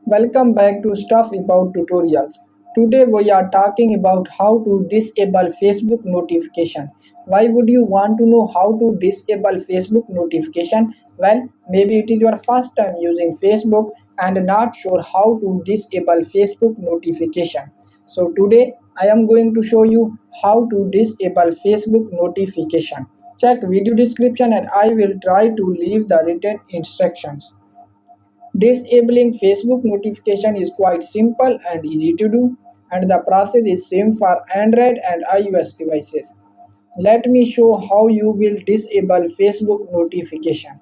Welcome back to Stuff About Tutorials. Today we are talking about how to disable Facebook notification. Why would you want to know how to disable Facebook notification? Well, maybe it is your first time using Facebook and not sure how to disable Facebook notification. So today I am going to show you how to disable Facebook notification. Check video description and I will try to leave the written instructions. Disabling Facebook notification is quite simple and easy to do, and the process is same for Android and iOS devices. Let me show how you will disable Facebook notification.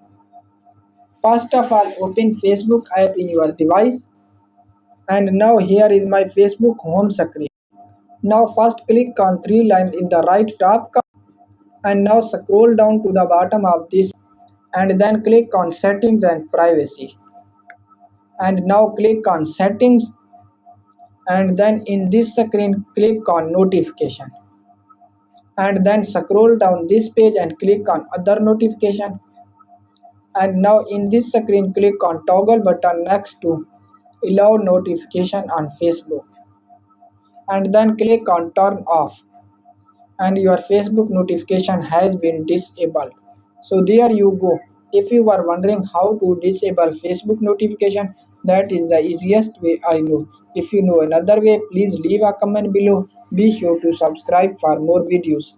First of all, open Facebook app in your device, and now here is my Facebook home screen. Now first click on three lines in the right top corner and now scroll down to the bottom of this and then click on settings and privacy, and now click on settings, and then in this screen click on notification, and then scroll down this page and click on other notification, and now in this screen click on toggle button next to allow notification on Facebook, and then click on turn off, and your Facebook notification has been disabled. So there you go. If you are wondering how to disable Facebook notification, that is the easiest way I know. If you know another way, please leave a comment below. Be sure to subscribe for more videos.